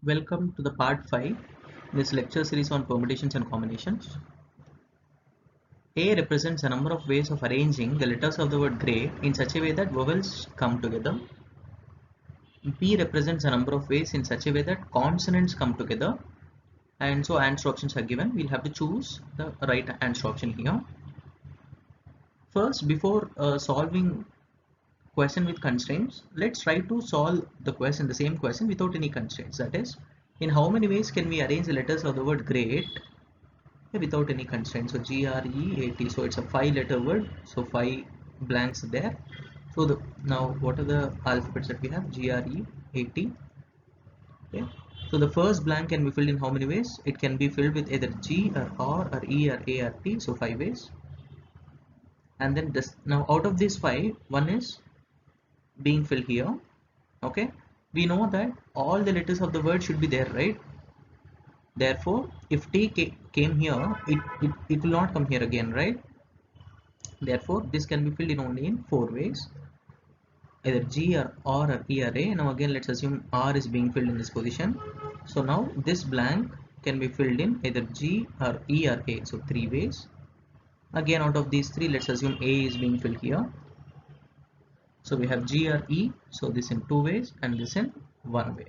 Welcome to the part 5, this lecture series on permutations and combinations. A represents a number of ways of arranging the letters of the word grey in such a way that vowels come together. B represents a number of ways in such a way that consonants come together. And so answer options are given. We'll have to choose the right answer option here. First, before solving question with constraints, let's try to solve the same question without any constraints. That is, in how many ways can we arrange the letters of the word great without any constraints? So GREAT, so it's a 5-letter word, so 5 blanks there. So now what are the alphabets that we have? GREAT. Okay, so the first blank can be filled in how many ways? It can be filled with either G or R or E or A or T, so 5 ways. And then this, now out of these 5, one is being filled here. Okay, we know that all the letters of the word should be there, right? Therefore if T came here, it will not come here again, right? Therefore this can be filled in only in 4 ways, either G or R or E or A. Now again let's assume R is being filled in this position, so now this blank can be filled in either G or E or A, so 3 ways. Again out of these 3, let's assume A is being filled here, so we have G or E, so this in 2 ways and this in 1 way.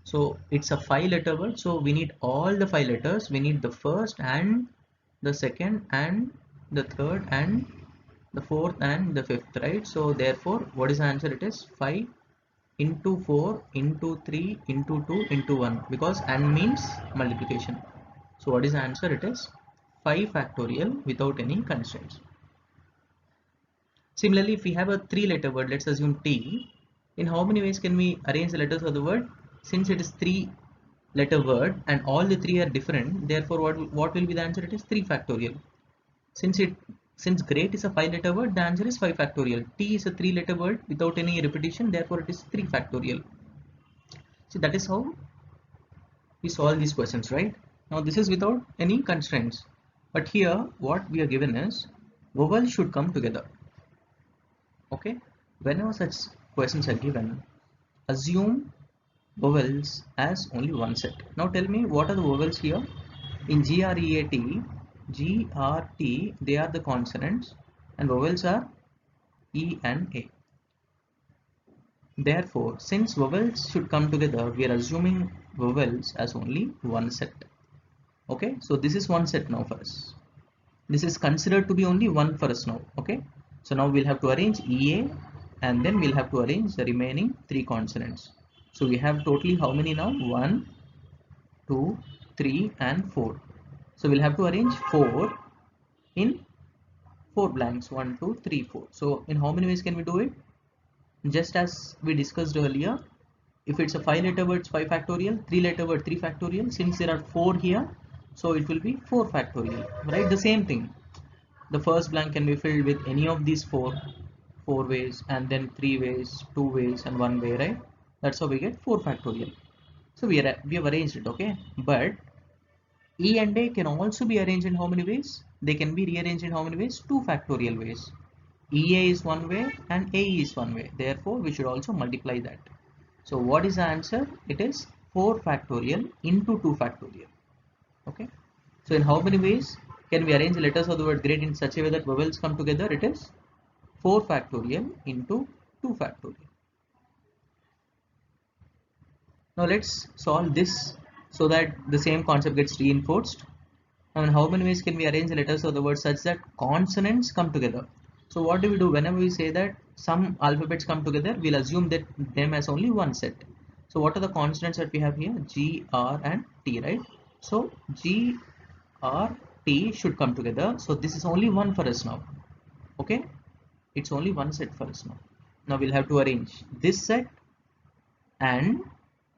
So it's a 5-letter word, so we need all the 5 letters. We need the first and the second and the third and the fourth and the fifth, right? So therefore what is the answer? It is 5 into 4 into 3 into 2 into 1, because and means multiplication. So what is the answer? It is 5 factorial without any constraints. Similarly, if we have a 3-letter word, let's assume T, in how many ways can we arrange the letters of the word? Since it is 3-letter word and all the 3 are different, therefore what will be the answer? It is 3 factorial. Since great is a 5-letter word, the answer is 5 factorial. T is a 3-letter word without any repetition, therefore it is 3 factorial. So that is how we solve these questions, right? Now this is without any constraints, but here what we are given is vowels should come together. Okay, whenever such questions are given, assume vowels as only one set. Now tell me, what are the vowels here? In GREAT, GRT, they are the consonants and vowels are E and A. Therefore, since vowels should come together, we are assuming vowels as only one set. Okay, so this is one set now for us. This is considered to be only one for us now. Okay, so now we'll have to arrange EA and then we'll have to arrange the remaining 3 consonants. So we have totally how many now? 1, 2, 3 and 4. So we'll have to arrange 4 in 4 blanks. 1, 2, 3, 4. So in how many ways can we do it? Just as we discussed earlier, if it's a 5-letter word, it's 5 factorial, 3-letter word 3 factorial. Since there are 4 here, so it will be 4 factorial, right? The same thing. The first blank can be filled with any of these 4 ways, and then 3 ways, 2 ways and 1 way, right? That's how we get 4 factorial. So we have arranged it, okay? But E and A can also be arranged in how many ways? They can be rearranged in how many ways? 2 factorial ways. EA is one way and AE is one way. Therefore, we should also multiply that. So what is the answer? It is 4 factorial into 2 factorial. Okay. So in how many ways can we arrange the letters of the word great in such a way that vowels come together? It is 4 factorial into 2 factorial. Now let's solve this so that the same concept gets reinforced. Now in how many ways can we arrange the letters of the word such that consonants come together? So what do? Whenever we say that some alphabets come together, we'll assume that them as only one set. So what are the consonants that we have here? G, R and T, right? So G, R, T should come together. So this is only one for us now. Okay, it's only one set for us now. Now we'll have to arrange this set and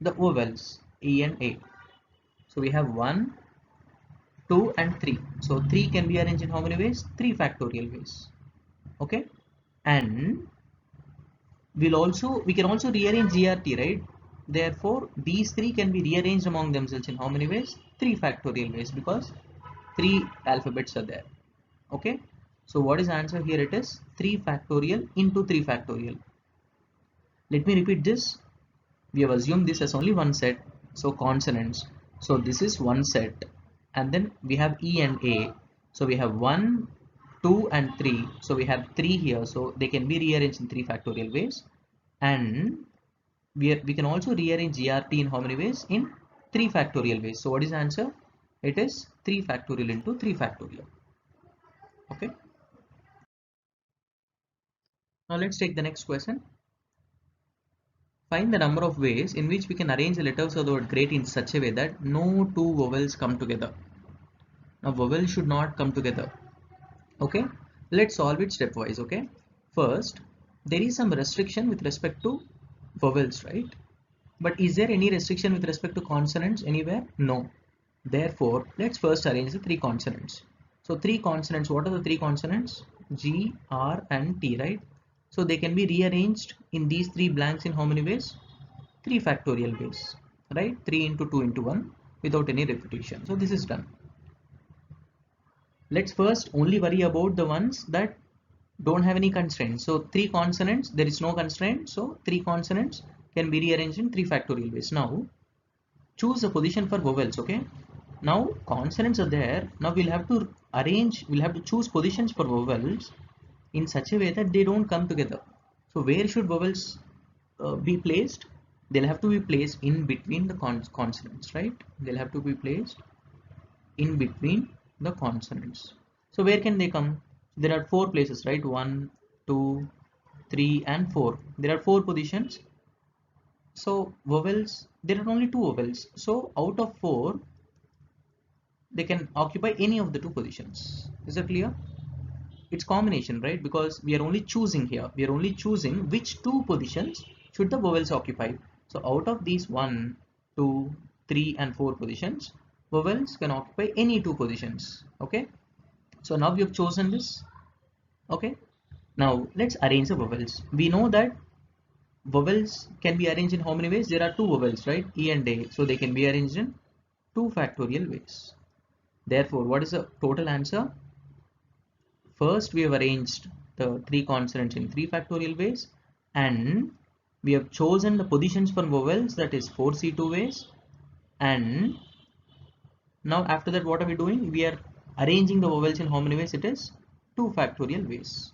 the vowels E and A. So we have 1, 2 and 3. So 3 can be arranged in how many ways? 3 factorial ways. Okay, and we can also rearrange GRT, right? Therefore these 3 can be rearranged among themselves in how many ways? 3 factorial ways, because 3 alphabets are there. Okay, so what is the answer here? It is 3 factorial into 3 factorial. Let me repeat this. We have assumed this as only one set. So consonants. So this is one set, and then we have E and A. So we have 1, 2 and 3. So we have 3 here. So they can be rearranged in 3 factorial ways. And we can also rearrange GRT in how many ways? In 3 factorial ways. So what is the answer? It is 3 factorial into 3 factorial. Okay. Now let's take the next question. Find the number of ways in which we can arrange the letters of the word great in such a way that no two vowels come together. Now vowels should not come together. Okay. Let's solve it stepwise. Okay. First, there is some restriction with respect to vowels, right? But is there any restriction with respect to consonants anywhere? No. Therefore, let's first arrange the 3 consonants. So 3 consonants, what are the 3 consonants? G, R and T, right? So they can be rearranged in these 3 blanks in how many ways? 3 factorial ways, right? 3 into 2 into 1 without any repetition. So this is done. Let's first only worry about the ones that don't have any constraints. So 3 consonants, there is no constraint. So 3 consonants can be rearranged in 3 factorial ways. Now choose a position for vowels. Okay. Now consonants are there. Now we'll have to choose positions for vowels in such a way that they don't come together. So where should vowels be placed? They'll have to be placed in between the consonants, right? They'll have to be placed in between the consonants. So where can they come? There are 4 places, right? 1, 2, 3 and 4. There are 4 positions. So vowels, there are only 2 vowels. So out of 4, they can occupy any of the 2 positions. Is that clear? It's combination, right? Because we are only choosing here. We are only choosing which 2 positions should the vowels occupy. So out of these 1, 2, 3 and 4 positions, vowels can occupy any 2 positions. Okay. So now we have chosen this. Okay. Now let's arrange the vowels. We know that vowels can be arranged in how many ways? There are 2 vowels, right? E and A. So they can be arranged in 2 factorial ways. Therefore, what is the total answer? First, we have arranged the 3 consonants in 3 factorial ways, and we have chosen the positions for vowels, that is 4C2 ways. And now after that, what are we doing? We are arranging the vowels in how many ways? It is 2 factorial ways.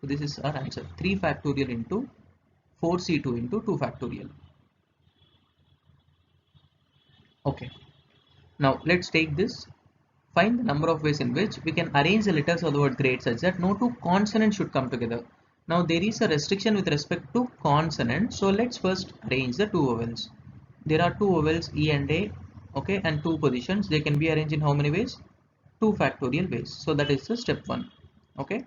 So this is our answer, 3 factorial into 4C2 into 2 factorial. Okay. Now let's take this. Find the number of ways in which we can arrange the letters of the word great such that no 2 consonants should come together. Now there is a restriction with respect to consonants. So let's first arrange the 2 vowels. There are 2 vowels E and A, okay, and 2 positions. They can be arranged in how many ways? 2 factorial ways. So that is the step 1. Okay.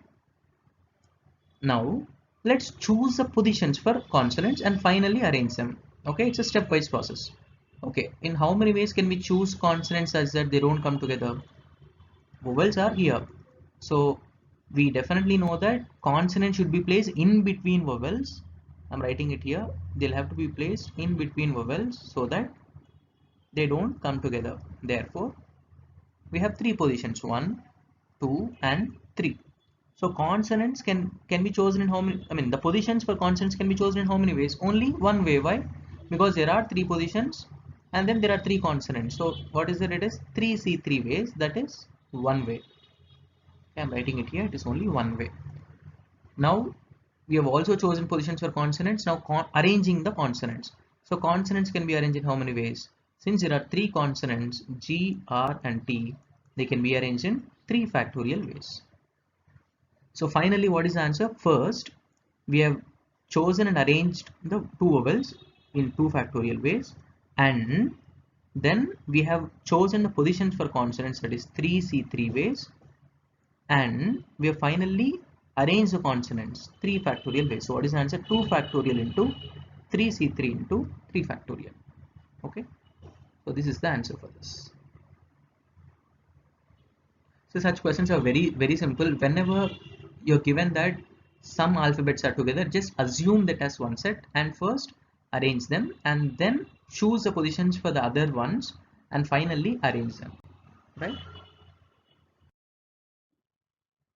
Now let's choose the positions for consonants and finally arrange them. Okay, it's a stepwise process. Okay, in how many ways can we choose consonants such that they don't come together? Vowels are here. So we definitely know that consonants should be placed in between vowels. I'm writing it here. They'll have to be placed in between vowels so that they don't come together. Therefore, we have 3 positions, 1, 2 and 3. So consonants can be chosen in how many, the positions for consonants can be chosen in how many ways? Only one way. Why? Because there are 3 positions and then there are 3 consonants. So what is it? It is 3C3 ways, that is one way. I'm writing it here, it is only one way. Now we have also chosen positions for consonants. Now arranging the consonants. So consonants can be arranged in how many ways? Since there are 3 consonants G, R and T, they can be arranged in 3 factorial ways. So finally, what is the answer? First, we have chosen and arranged the 2 vowels in 2 factorial ways, and then we have chosen the positions for consonants, that is 3C3 ways, and we have finally arranged the consonants 3 factorial ways. So what is the answer? 2 factorial into 3C3 into 3 factorial. Okay, so this is the answer for this. So such questions are very simple. Whenever you're given that some alphabets are together, just assume that as one set and first arrange them and then choose the positions for the other ones and finally arrange them, right?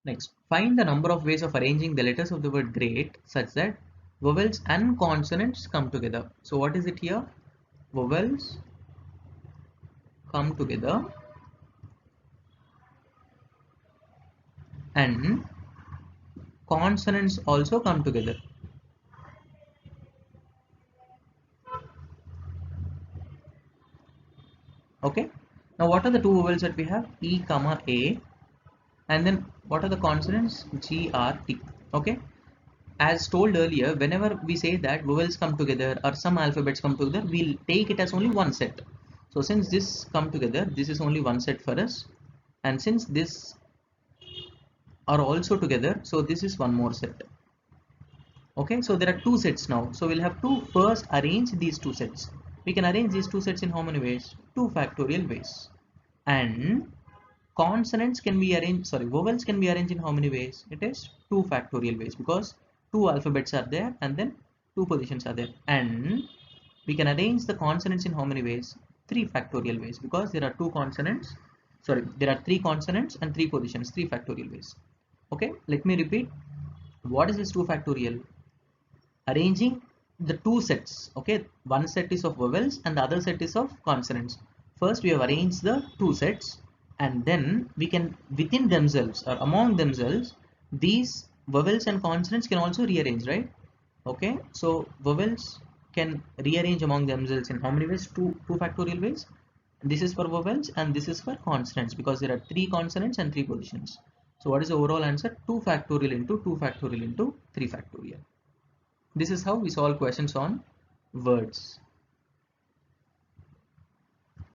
Next, find the number of ways of arranging the letters of the word great such that vowels and consonants come together. So what is it here? Vowels come together and consonants also come together. Okay, now what are the two vowels that we have? E comma A, and then what are the consonants? G R T. Okay, as told earlier, whenever we say that vowels come together or some alphabets come together, we'll take it as only one set. So since this come together, this is only one set for us, and since this are also together, so this is one more set. Okay, so there are two sets now, so we'll have to first arrange these two sets. We can arrange these two sets in how many ways? 2 factorial ways. And consonants can be arranged, sorry, vowels can be arranged in how many ways? It is 2 factorial ways, because two alphabets are there and then two positions are there. And we can arrange the consonants in how many ways? 3 factorial ways, because there are two consonants, sorry, there are 3 consonants and 3 positions, 3 factorial ways. Okay, let me repeat. What is this 2 factorial? Arranging the two sets. Okay, one set is of vowels and the other set is of consonants. First we have arranged the two sets, and then we can within themselves or among themselves, these vowels and consonants can also rearrange, right? Okay, so vowels can rearrange among themselves in how many ways? Two factorial ways. This is for vowels and this is for consonants, because there are 3 consonants and 3 positions. So what is the overall answer? 2 factorial into 2 factorial into 3 factorial. This is how we solve questions on words.